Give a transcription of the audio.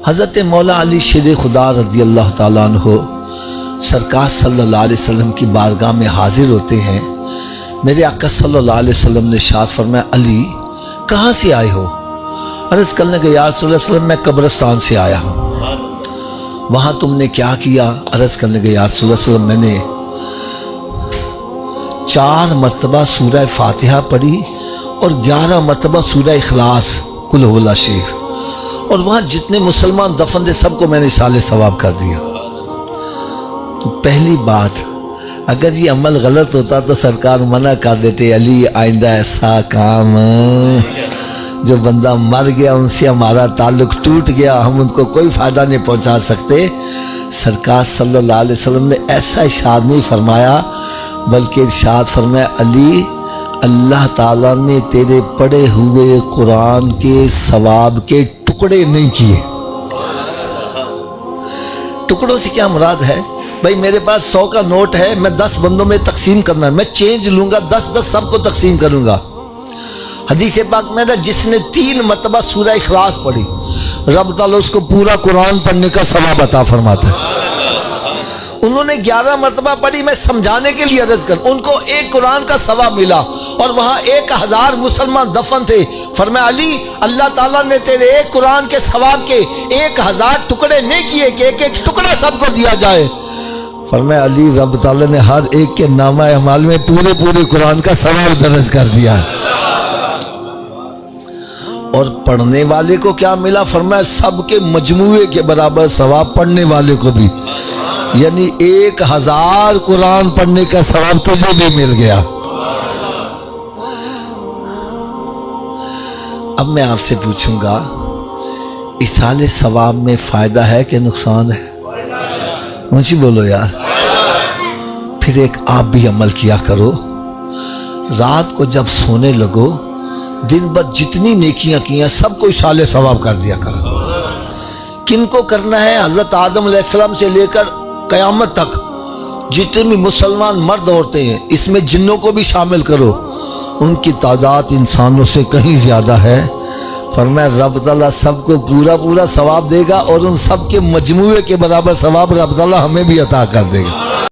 حضرت مولا علی شیر خدا رضی اللہ تعالیٰ عنہ سرکار صلی اللہ علیہ وسلم کی بارگاہ میں حاضر ہوتے ہیں۔ میرے آقا صلی اللہ علیہ وسلم نے ارشاد فرمایا، علی کہاں سے آئے ہو؟ عرض کرنے کہ یا رسول اللہ صلی اللہ علیہ وسلم میں قبرستان سے آیا ہوں۔ وہاں تم نے کیا کیا؟ عرض کرنے کہ یا رسول اللہ صلی اللہ علیہ وسلم میں نے 4 مرتبہ سورہ فاتحہ پڑھی اور 11 مرتبہ سورہ اخلاص قل هو اللہ شریف، اور وہاں جتنے مسلمان دفن تھے سب کو میں نے اصال ثواب کر دیا۔ تو پہلی بات، اگر یہ عمل غلط ہوتا تو سرکار منع کر دیتے، علی آئندہ ایسا کام، جو بندہ مر گیا ان سے ہمارا تعلق ٹوٹ گیا، ہم ان کو کوئی فائدہ نہیں پہنچا سکتے۔ سرکار صلی اللہ علیہ وسلم نے ایسا ارشاد نہیں فرمایا، بلکہ ارشاد فرمایا، علی اللہ تعالیٰ نے تیرے پڑھے ہوئے قرآن کے ثواب کے ٹکڑے نہیں کیے۔ ٹکڑوں سے کیا مراد ہے؟ بھائی میرے پاس 100 کا نوٹ ہے، میں 10 بندوں میں تقسیم کرنا ہے، میں چینج لوں گا، 10 سب کو تقسیم کروں گا۔ حدیث پاک میں ہے جس نے 3 مرتبہ سورہ اخلاص پڑھی، رب تعالیٰ اس کو پورا قرآن پڑھنے کا ثواب عطا فرماتا ہے۔ انہوں نے 11 مرتبہ پڑھی، میں سمجھانے کے لیے عرض کر، ان کو ایک قرآن کا ثواب ملا، اور وہاں 1000 مسلمان دفن تھے۔ فرمایا علی اللہ تعالیٰ نے تیرے ایک قرآن کے ثواب کے 1000 ٹکڑے نہیں کیے کہ ایک ایک ٹکڑا سب کو دیا جائے۔ فرمایا علی رب تعالیٰ نے ہر ایک کے نامہ اعمال میں پورے قرآن کا ثواب درج کر دیا۔ اور پڑھنے والے کو کیا ملا؟ فرمایا سب کے مجموعے کے برابر ثواب پڑھنے والے کو بھی، یعنی 1000 قرآن پڑھنے کا ثواب تجھے بھی مل گیا۔ اب میں آپ سے پوچھوں گا، اصال ثواب میں فائدہ ہے کہ نقصان ہے؟ اونچی بولو یار۔ پھر ایک آپ بھی عمل کیا کرو، رات کو جب سونے لگو، دن بھر جتنی نیکیاں کیاں سب کو اصال ثواب کر دیا کرو۔ کن کو کرنا ہے؟ حضرت آدم علیہ السلام سے لے کر قیامت تک جتنے بھی مسلمان مرد عورتیں ہیں، اس میں جنوں کو بھی شامل کرو، ان کی تعداد انسانوں سے کہیں زیادہ ہے۔ فرمایا رب تعالیٰ سب کو پورا ثواب دے گا، اور ان سب کے مجموعے کے برابر ثواب رب تعالیٰ ہمیں بھی عطا کر دے گا۔